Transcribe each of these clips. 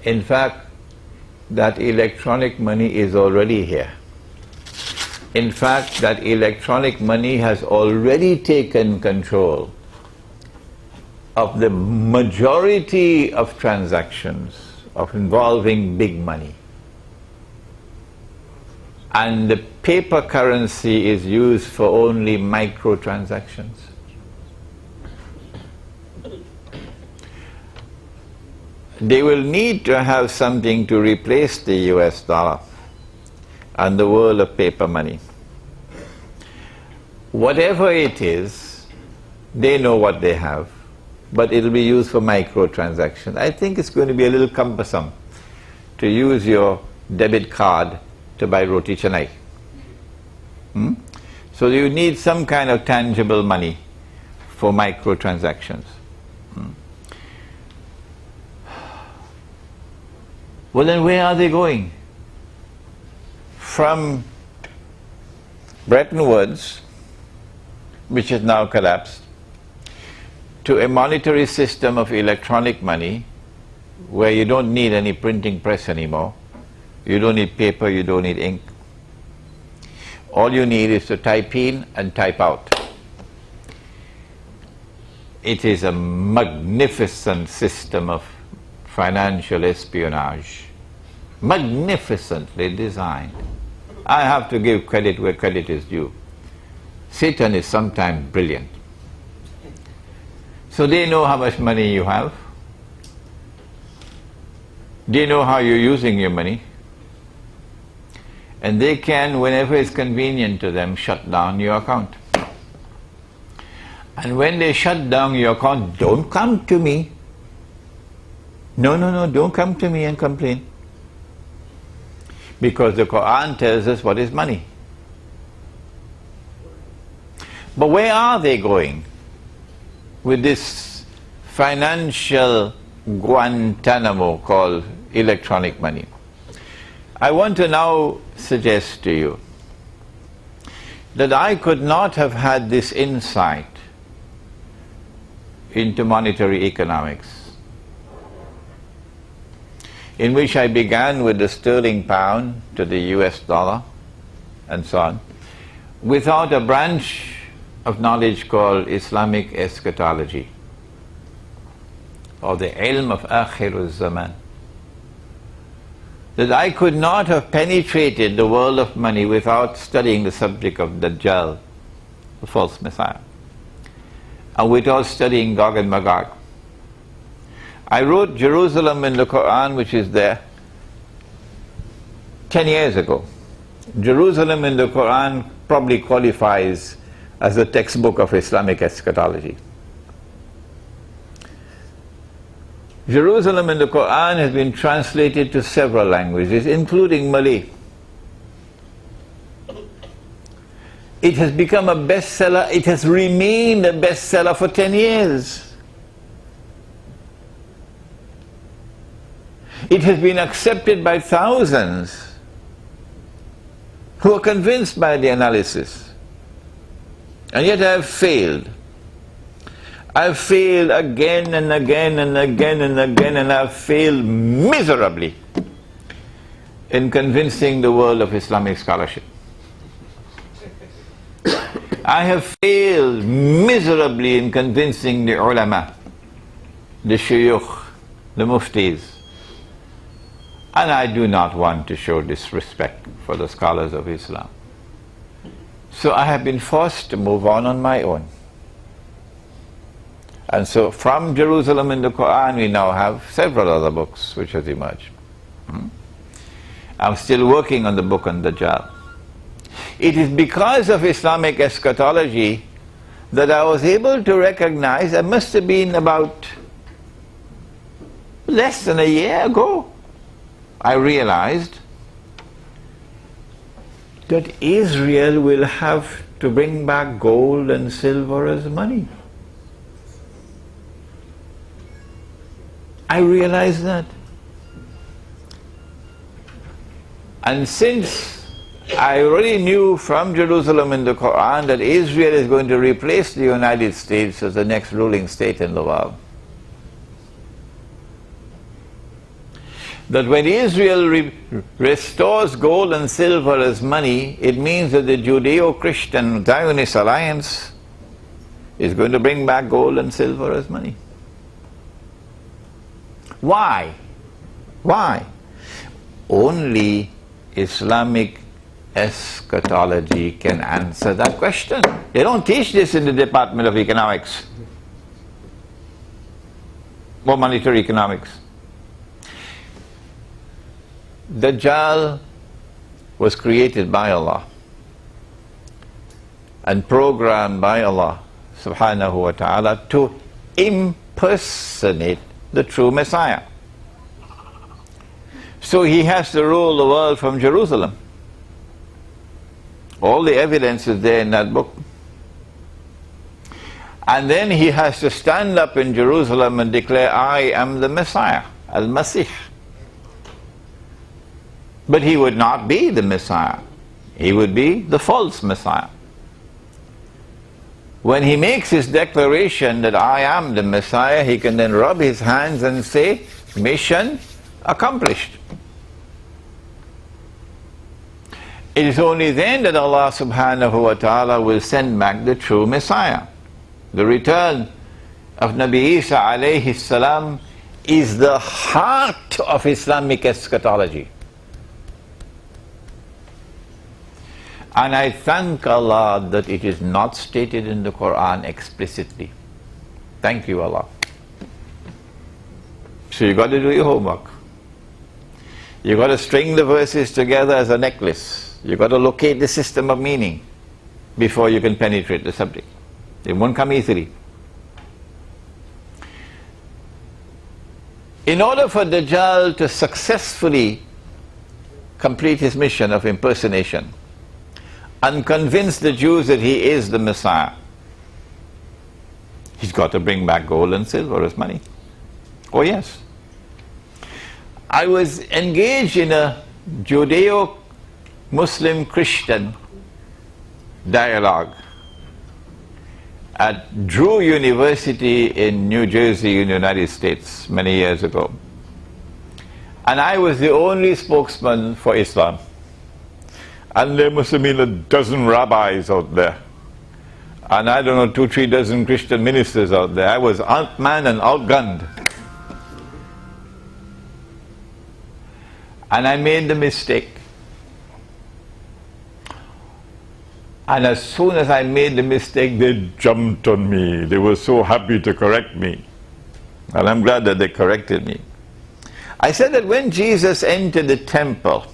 In fact, that electronic money is already here. In fact, that electronic money has already taken control of the majority of transactions of involving big money. And the paper currency is used for only micro transactions. They will need to have something to replace the US dollar and the world of paper money. Whatever it is, they know what they have, but it'll be used for micro transactions. I think it's going to be a little cumbersome to use your debit card to buy roti canai. So you need some kind of tangible money for micro transactions. Well, then where are they going? From Bretton Woods, which has now collapsed, to a monetary system of electronic money where you don't need any printing press anymore. You don't need paper, you don't need ink. All you need is to type in and type out. It is a magnificent system of financial espionage, magnificently designed. I have to give credit where credit is due. Satan is sometimes brilliant. So they know how much money you have. They know how you're using your money. And they can, whenever it's convenient to them, shut down your account. And when they shut down your account, don't come to me. No, don't come to me and complain. Because the Qur'an tells us what is money. But where are they going with this financial Guantanamo called electronic money? I want to now suggest to you that I could not have had this insight into monetary economics, in which I began with the sterling pound to the US dollar and so on, without a branch of knowledge called Islamic eschatology, or the ilm of Akhir zaman. That I could not have penetrated the world of money without studying the subject of Dajjal, the false Messiah, and without studying Gog and Magog. I wrote Jerusalem in the Qur'an, which is there, 10 years ago. Jerusalem in the Qur'an probably qualifies as a textbook of Islamic eschatology. Jerusalem in the Qur'an has been translated to several languages, including Malay. It has become a bestseller. It has remained a bestseller for 10 years. It has been accepted by thousands who are convinced by the analysis. And yet I have failed. I've failed again and again and again and again, and I've failed miserably in convincing the world of Islamic scholarship. I have failed miserably in convincing the ulama, the shuyukh, the muftis. And I do not want to show disrespect for the scholars of Islam. So I have been forced to move on my own. And so from Jerusalem in the Qur'an we now have several other books which have emerged. I'm still working on the book on Dajjal. It is because of Islamic eschatology that I was able to recognize, it must have been about less than a year ago, I realized that Israel will have to bring back gold and silver as money. I realized that. And since I already knew from Jerusalem in the Qur'an that Israel is going to replace the United States as the next ruling state in the world, that when Israel restores gold and silver as money, it means that the Judeo-Christian Zionist alliance is going to bring back gold and silver as money. Why? Why? Only Islamic eschatology can answer that question. They don't teach this in the Department of Economics or monetary economics. Dajjal was created by Allah and programmed by Allah subhanahu wa ta'ala to impersonate the true Messiah. So he has to rule the world from Jerusalem. All the evidence is there in that book. And then he has to stand up in Jerusalem and declare, I am the Messiah, Al-Masih. But he would not be the Messiah. He would be the false Messiah. When he makes his declaration that I am the Messiah, he can then rub his hands and say, mission accomplished. It is only then that Allah subhanahu wa ta'ala will send back the true Messiah. The return of Nabi Isa alayhi salam is the heart of Islamic eschatology. And I thank Allah that it is not stated in the Qur'an explicitly. Thank you, Allah. So you got to do your homework. You got to string the verses together as a necklace. You got to locate the system of meaning before you can penetrate the subject. It won't come easily. In order for Dajjal to successfully complete his mission of impersonation and convince the Jews that he is the Messiah, he's got to bring back gold and silver as money. Oh yes. I was engaged in a Judeo-Muslim-Christian dialogue at Drew University in New Jersey in the United States many years ago. And I was the only spokesman for Islam. And there must have been a dozen rabbis out there. And I don't know, 2-3 dozen Christian ministers out there. I was outmanned and outgunned. And I made the mistake. And as soon as I made the mistake, they jumped on me. They were so happy to correct me. And I'm glad that they corrected me. I said that when Jesus entered the temple,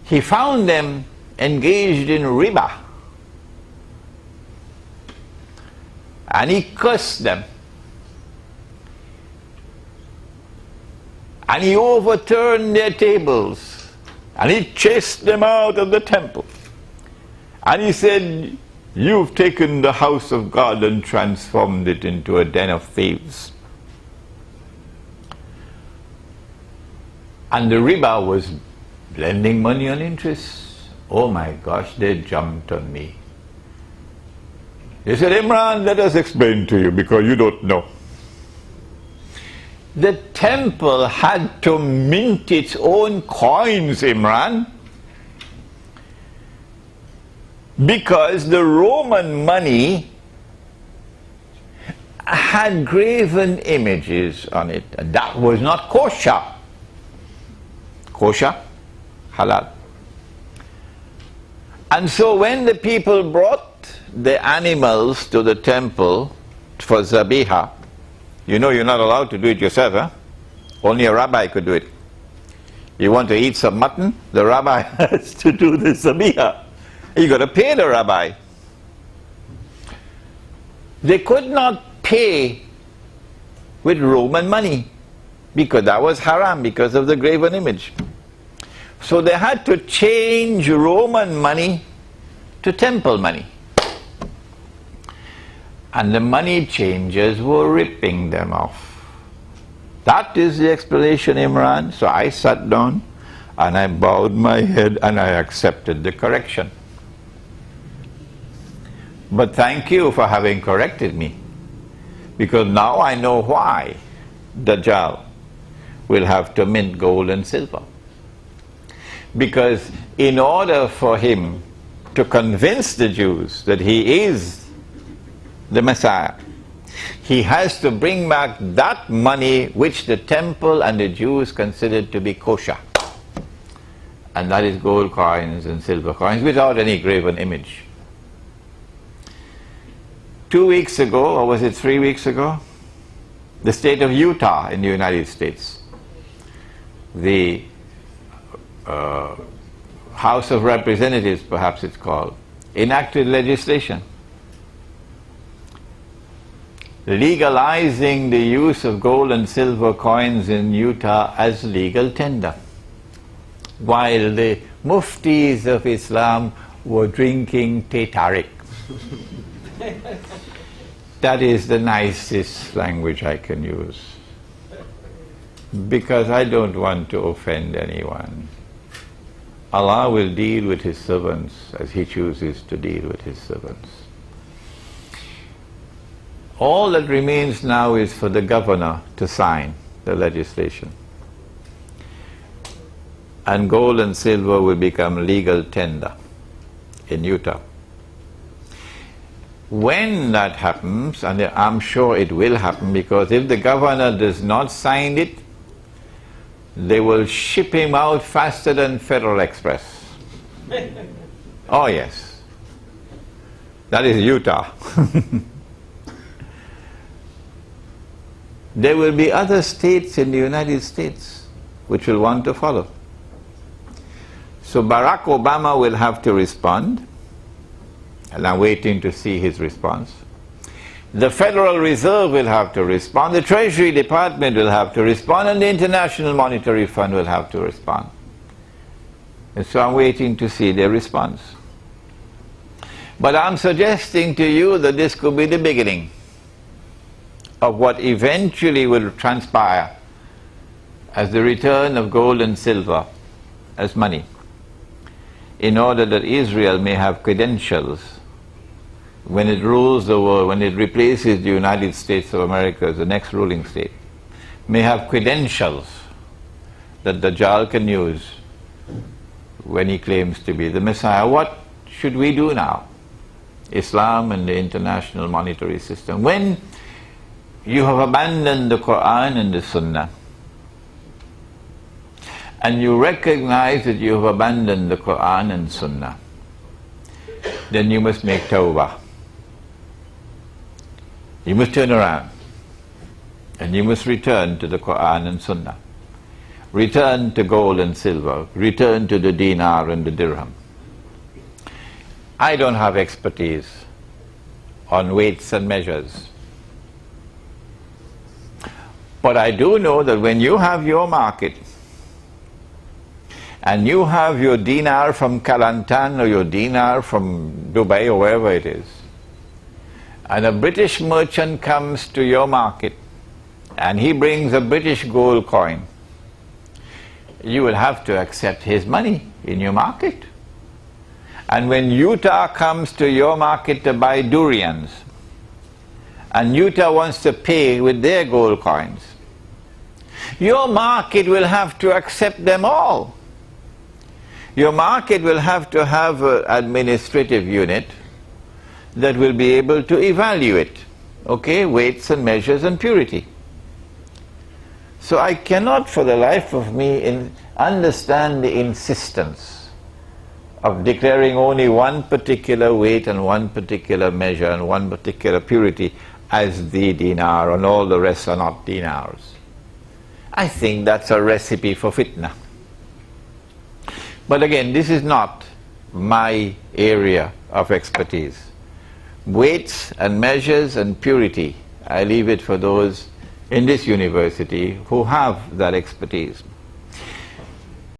he found them engaged in riba. And he cursed them. And he overturned their tables. And he chased them out of the temple. And he said, you've taken the house of God and transformed it into a den of thieves. And the riba was lending money on interest. Oh my gosh, they jumped on me. They said, Imran, let us explain to you because you don't know. The temple had to mint its own coins, Imran, because the Roman money had graven images on it, and that was not kosher. Kosher, halal. And so when the people brought the animals to the temple for zabiha, you know you're not allowed to do it yourself, huh? Only a rabbi could do it. You want to eat some mutton, the rabbi has to do the zabiha. You got to pay the rabbi. They could not pay with Roman money because that was haram because of the graven image. So they had to change Roman money to temple money. And the money changers were ripping them off. That is the explanation, Imran. So I sat down and I bowed my head and I accepted the correction. But thank you for having corrected me, because now I know why Dajjal will have to mint gold and silver. Because in order for him to convince the Jews that he is the Messiah, he has to bring back that money which the temple and the Jews considered to be kosher. And that is gold coins and silver coins without any graven image. 2 weeks ago, or was it 3 weeks ago, the state of Utah in the United States, the House of Representatives, perhaps it's called, enacted legislation legalizing the use of gold and silver coins in Utah as legal tender, while the muftis of Islam were drinking teh tarik. That is the nicest language I can use, because I don't want to offend anyone. Allah will deal with His servants as He chooses to deal with His servants. All that remains now is for the governor to sign the legislation, and gold and silver will become legal tender in Utah. When that happens, and I'm sure it will happen, because if the governor does not sign it, they will ship him out faster than Federal Express. Oh yes, that is Utah. There will be other states in the United States which will want to follow. So Barack Obama will have to respond, and I'm waiting to see his response. The Federal Reserve will have to respond, the Treasury Department will have to respond, and the International Monetary Fund will have to respond. And so I'm waiting to see their response. But I'm suggesting to you that this could be the beginning of what eventually will transpire as the return of gold and silver as money, in order that Israel may have credentials when it rules the world, when it replaces the United States of America as the next ruling state, may have credentials that Dajjal can use when he claims to be the Messiah. What should we do now? Islam and the international monetary system. When you have abandoned the Qur'an and the Sunnah, and you recognize that you have abandoned the Qur'an and Sunnah, then you must make tawbah. You must turn around, and you must return to the Qur'an and Sunnah. Return to gold and silver, return to the dinar and the dirham. I don't have expertise on weights and measures, but I do know that when you have your market, and you have your dinar from Kelantan or your dinar from Dubai or wherever it is, and a British merchant comes to your market and he brings a British gold coin, you will have to accept his money in your market. And when Utah comes to your market to buy durians, and Utah wants to pay with their gold coins, your market will have to accept them all. Your market will have to have an administrative unit that will be able to evaluate, okay, weights and measures and purity. So I cannot for the life of me understand the insistence of declaring only one particular weight and one particular measure and one particular purity as the dinar, and all the rest are not dinars. I think that's a recipe for fitna. But again, this is not my area of expertise. Weights and measures and purity, I leave it for those in this university who have that expertise.